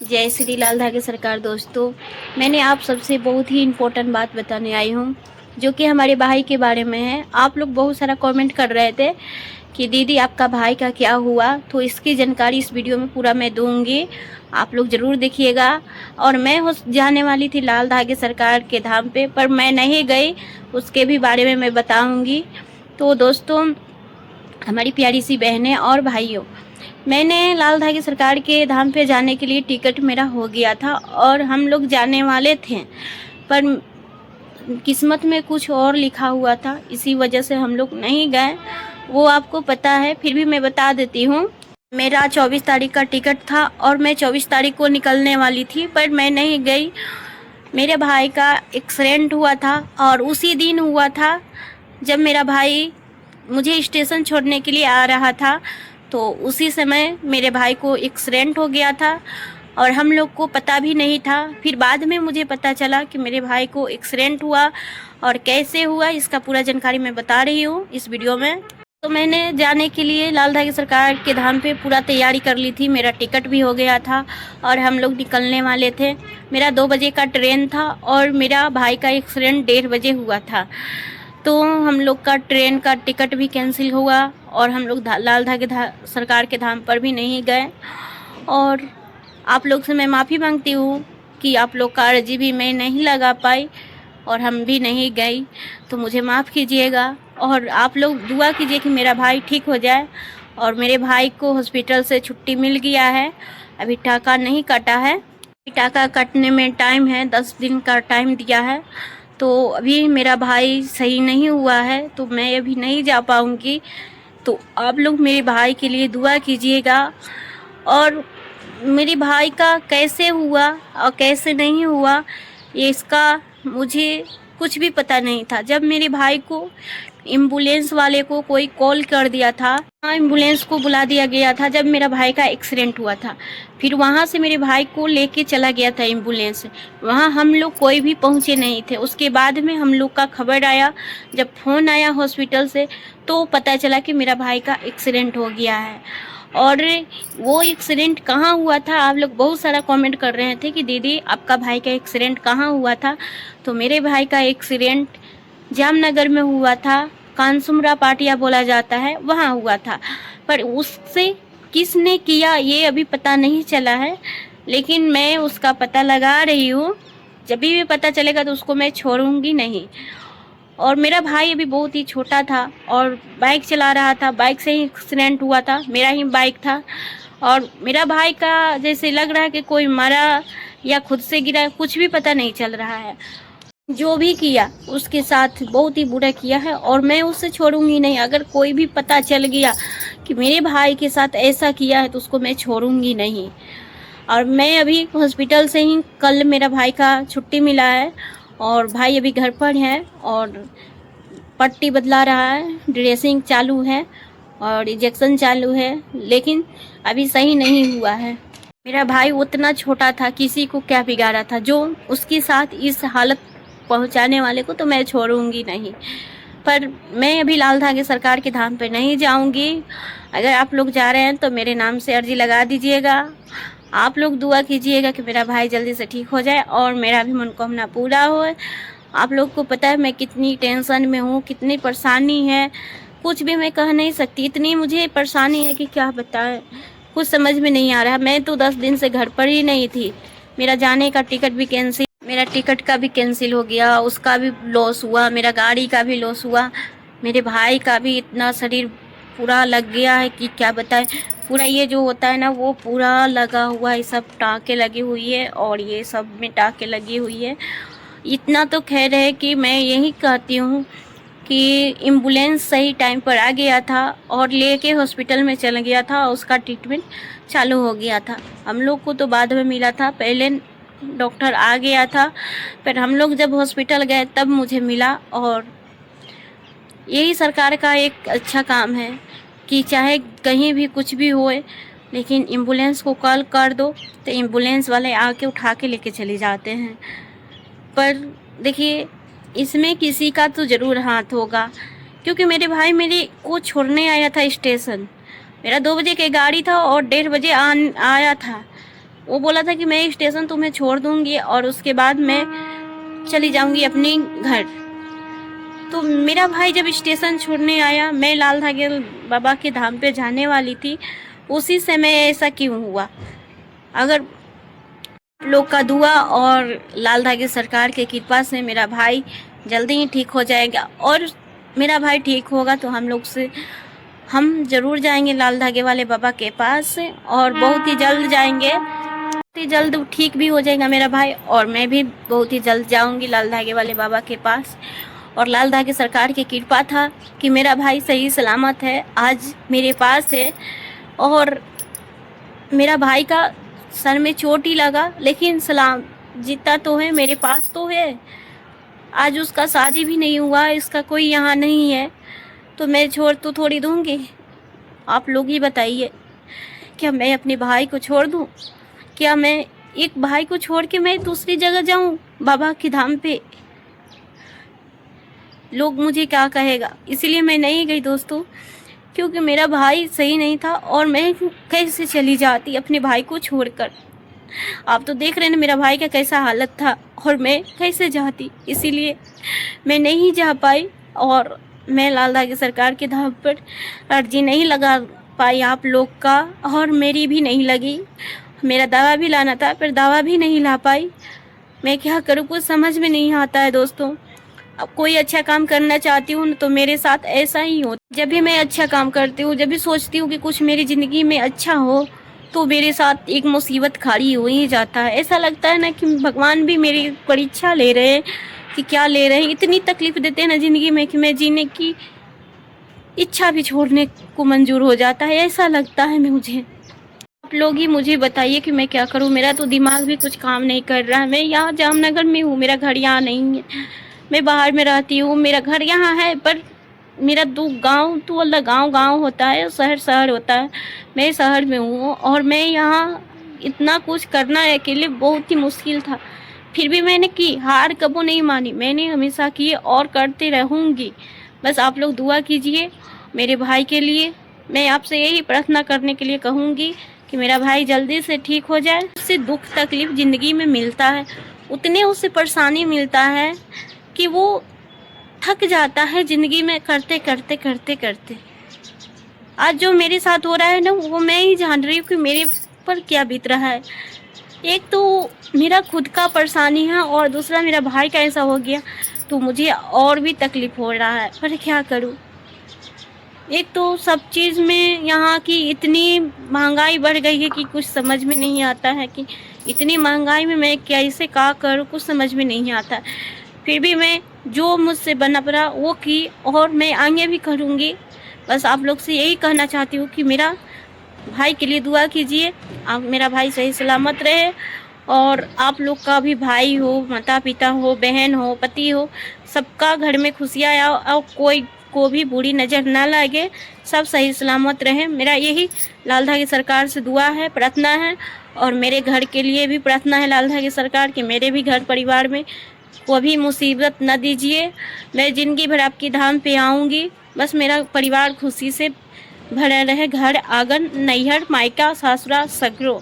जय श्री लाल धागे सरकार। दोस्तों, मैंने आप सबसे बहुत ही इम्पोर्टेंट बात बताने आई हूँ, जो कि हमारे भाई के बारे में है। आप लोग बहुत सारा कमेंट कर रहे थे कि दीदी आपका भाई का क्या हुआ, तो इसकी जानकारी इस वीडियो में पूरा मैं दूंगी। आप लोग ज़रूर देखिएगा। और मैं जाने वाली थी लाल धागे सरकार के धाम पे, पर मैं नहीं गई, उसके भी बारे में मैं बताऊँगी। तो दोस्तों, हमारी प्यारी सी बहनें और भाइयों, मैंने लाल धागे सरकार के धाम पे जाने के लिए टिकट मेरा हो गया था और हम लोग जाने वाले थे, पर किस्मत में कुछ और लिखा हुआ था, इसी वजह से हम लोग नहीं गए। वो आपको पता है, फिर भी मैं बता देती हूँ। मेरा 24 तारीख का टिकट था और मैं 24 तारीख को निकलने वाली थी, पर मैं नहीं गई। मेरे भाई का एक्सीडेंट हुआ था और उसी दिन हुआ था जब मेरा भाई मुझे स्टेशन छोड़ने के लिए आ रहा था, तो उसी समय मेरे भाई को एक्सीडेंट हो गया था और हम लोग को पता भी नहीं था। फिर बाद में मुझे पता चला कि मेरे भाई को एक्सीडेंट हुआ, और कैसे हुआ इसका पूरा जानकारी मैं बता रही हूँ इस वीडियो में। तो मैंने जाने के लिए लाल धागे सरकार के धाम पे पूरा तैयारी कर ली थी। मेरा टिकट भी हो गया था और हम लोग निकलने वाले थे। मेरा 2 बजे का ट्रेन था और मेरा भाई का एक्सीडेंट 1:30 बजे हुआ था, तो हम लोग का ट्रेन का टिकट भी कैंसिल हुआ और हम लोग लाल धागे सरकार के धाम पर भी नहीं गए। और आप लोग से मैं माफ़ी मांगती हूँ कि आप लोग का अर्जी भी मैं नहीं लगा पाई और हम भी नहीं गई, तो मुझे माफ़ कीजिएगा। और आप लोग दुआ कीजिए कि मेरा भाई ठीक हो जाए। और मेरे भाई को हॉस्पिटल से छुट्टी मिल गया है, अभी टाका नहीं कटा है। टाका कटने में टाइम है, 10 दिन का टाइम दिया है, तो अभी मेरा भाई सही नहीं हुआ है, तो मैं अभी नहीं जा पाऊँगी। तो आप लोग मेरे भाई के लिए दुआ कीजिएगा। और मेरे भाई का कैसे हुआ और कैसे नहीं हुआ, ये इसका मुझे कुछ भी पता नहीं था। जब मेरे भाई को एम्बुलेंस वाले को कोई कॉल कर दिया था, हाँ, एम्बुलेंस को बुला दिया गया था जब मेरा भाई का एक्सीडेंट हुआ था। फिर वहाँ से मेरे भाई को लेके चला गया था एम्बुलेंस, वहाँ हम लोग कोई भी पहुँचे नहीं थे। उसके बाद में हम लोग का खबर आया, जब फ़ोन आया हॉस्पिटल से, तो पता चला कि मेरा भाई का एक्सीडेंट हो गया है। और वो एक्सीडेंट कहाँ हुआ था, आप लोग बहुत सारा कमेंट कर रहे थे कि दीदी आपका भाई का एक्सीडेंट कहाँ हुआ था। तो मेरे भाई का एक्सीडेंट जामनगर में हुआ था, कानसुमरा पाटिया बोला जाता है, वहाँ हुआ था। पर उससे किसने किया ये अभी पता नहीं चला है, लेकिन मैं उसका पता लगा रही हूँ। जब भी पता चलेगा तो उसको मैं छोड़ूंगी नहीं। और मेरा भाई अभी बहुत ही छोटा था और बाइक चला रहा था, बाइक से ही एक्सीडेंट हुआ था, मेरा ही बाइक था। और मेरा भाई का जैसे लग रहा है कि कोई मरा या खुद से गिरा, कुछ भी पता नहीं चल रहा है। जो भी किया उसके साथ बहुत ही बुरा किया है और मैं उससे छोड़ूंगी नहीं। अगर कोई भी पता चल गया कि मेरे भाई के साथ ऐसा किया है तो उसको मैं छोड़ूंगी नहीं। और मैं अभी हॉस्पिटल से ही, कल मेरा भाई का छुट्टी मिला है और भाई अभी घर पर है और पट्टी बदला रहा है, ड्रेसिंग चालू है और इंजेक्शन चालू है, लेकिन अभी सही नहीं हुआ है। मेरा भाई उतना छोटा था, किसी को क्या बिगाड़ा था, जो उसके साथ इस हालत पहुंचाने वाले को तो मैं छोड़ूंगी नहीं। पर मैं अभी लाल धागे सरकार के धाम पे नहीं जाऊंगी। अगर आप लोग जा रहे हैं तो मेरे नाम से अर्जी लगा दीजिएगा। आप लोग दुआ कीजिएगा कि मेरा भाई जल्दी से ठीक हो जाए और मेरा भी मनोकामना पूरा हो। आप लोग को पता है मैं कितनी टेंशन में हूँ, कितनी परेशानी है, कुछ भी मैं कह नहीं सकती। इतनी मुझे परेशानी है कि क्या बताएं, कुछ समझ में नहीं आ रहा। मैं तो 10 दिन से घर पर ही नहीं थी। मेरा जाने का टिकट भी कैंसिल, मेरा टिकट का भी कैंसिल हो गया, उसका भी लॉस हुआ, मेरा गाड़ी का भी लॉस हुआ, मेरे भाई का भी इतना शरीर पूरा लग गया है कि क्या बताएं। पूरा ये जो होता है ना, वो पूरा लगा हुआ है, सब टाँके लगी हुई है और ये सब में टाँके लगी हुई है। इतना तो खैर है कि मैं यही कहती हूँ कि एम्बुलेंस सही टाइम पर आ गया था और लेके हॉस्पिटल में चला गया था, उसका ट्रीटमेंट चालू हो गया था। हम लोग को तो बाद में मिला था, पहले डॉक्टर आ गया था, पर हम लोग जब हॉस्पिटल गए तब मुझे मिला। और यही सरकार का एक अच्छा काम है कि चाहे कहीं भी कुछ भी होए, लेकिन एम्बुलेंस को कॉल कर दो तो एम्बुलेंस वाले आके उठा के लेके चले जाते हैं। पर देखिए, इसमें किसी का तो ज़रूर हाथ होगा, क्योंकि मेरे भाई मेरे को छोड़ने आया था स्टेशन। मेरा 2 बजे की गाड़ी था और 1:30 बजे आया था। वो बोला था कि मैं स्टेशन तुम्हें छोड़ दूंगी और उसके बाद मैं चली जाऊंगी अपने घर। तो मेरा भाई जब स्टेशन छोड़ने आया, मैं लाल धागे बाबा के धाम पे जाने वाली थी, उसी समय ऐसा क्यों हुआ? अगर लोग का दुआ और लाल धागे सरकार के कृपा से मेरा भाई जल्दी ही ठीक हो जाएगा, और मेरा भाई ठीक होगा तो हम ज़रूर जाएंगे लाल धागे वाले बाबा के पास, और बहुत ही जल्द जाएंगे, बहुत ही जल्द ठीक भी हो जाएगा मेरा भाई, और मैं भी बहुत ही जल्द जाऊंगी लाल धागे वाले बाबा के पास। और लाल धागे सरकार की कृपा था कि मेरा भाई सही सलामत है, आज मेरे पास है। और मेरा भाई का सर में चोट ही लगा, लेकिन सलाम जीता तो है, मेरे पास तो है। आज उसका शादी भी नहीं हुआ, इसका कोई यहाँ नहीं है, तो मैं छोड़ तो थोड़ी दूँगी। आप लोग ही बताइए, क्या मैं अपने भाई को छोड़ दूँ? क्या मैं एक भाई को छोड़ के मैं दूसरी जगह जाऊँ बाबा के धाम पे? लोग मुझे क्या कहेगा, इसीलिए मैं नहीं गई दोस्तों, क्योंकि मेरा भाई सही नहीं था और मैं कैसे चली जाती अपने भाई को छोड़कर। आप तो देख रहे हैं मेरा भाई का कैसा हालत था, और मैं कैसे जाती, इसीलिए मैं नहीं जा पाई। और मैं लाल धागे सरकार के धाम पर अर्जी नहीं लगा पाई आप लोग का, और मेरी भी नहीं लगी। मेरा दावा भी लाना था, पर दावा भी नहीं ला पाई। मैं क्या करूँ, कुछ समझ में नहीं आता है दोस्तों। अब कोई अच्छा काम करना चाहती हूँ तो मेरे साथ ऐसा ही होता। जब भी मैं अच्छा काम करती हूँ, जब भी सोचती हूँ कि कुछ मेरी ज़िंदगी में अच्छा हो, तो मेरे साथ एक मुसीबत खड़ी हो ही जाता है। ऐसा लगता है ना कि भगवान भी मेरी परीक्षा ले रहे हैं, कि क्या ले रहे हैं। इतनी तकलीफ़ देते हैं ना ज़िंदगी में कि मैं जीने की इच्छा भी छोड़ने को मंजूर हो जाता है, ऐसा लगता है मुझे। आप लोग ही मुझे बताइए कि मैं क्या करूँ। मेरा तो दिमाग भी कुछ काम नहीं कर रहा है। मैं यहाँ जामनगर में हूँ, मेरा घर यहाँ नहीं है, मैं बाहर में रहती हूँ। मेरा घर यहाँ है, पर मेरा गांव तो अलग गांव होता है, शहर होता है। मैं शहर में हूँ, और मैं यहाँ इतना कुछ करना अकेले बहुत ही मुश्किल था। फिर भी मैंने की, हार कबो नहीं मानी, मैंने हमेशा की और करते रहूँगी। बस आप लोग दुआ कीजिए मेरे भाई के लिए। मैं आपसे यही प्रार्थना करने के लिए कहूँगी कि मेरा भाई जल्दी से ठीक हो जाए। उससे दुख तकलीफ़ ज़िंदगी में मिलता है, उतने उससे परेशानी मिलता है कि वो थक जाता है ज़िंदगी में करते करते। आज जो मेरे साथ हो रहा है ना, वो मैं ही जान रही हूँ कि मेरे पर क्या बीत रहा है। एक तो मेरा खुद का परेशानी है, और दूसरा मेरा भाई का ऐसा हो गया, तो मुझे और भी तकलीफ़ हो रहा है, पर क्या करूँ। एक तो सब चीज़ में यहाँ की इतनी महंगाई बढ़ गई है कि कुछ समझ में नहीं आता है कि इतनी महंगाई में मैं कैसे क्या करूँ, कुछ समझ में नहीं आता। फिर भी मैं जो मुझसे बना पड़ा वो की, और मैं आगे भी करूँगी। बस आप लोग से यही कहना चाहती हूँ कि मेरा भाई के लिए दुआ कीजिए, आप मेरा भाई सही सलामत रहे, और आप लोग का भी भाई हो, माता पिता हो, बहन हो, पति हो, सबका घर में खुशियाँ आए, और कोई को भी बुरी नज़र ना लगे, सब सही सलामत रहे। मेरा यही लाल धागे सरकार से दुआ है, प्रार्थना है, और मेरे घर के लिए भी प्रार्थना है लाल धागे सरकार कि मेरे भी घर परिवार में कभी मुसीबत न दीजिए। मैं ज़िंदगी भर आपकी धाम पे आऊँगी, बस मेरा परिवार खुशी से भरा रहे, घर आंगन नैहर मायका सासुरा सगरो।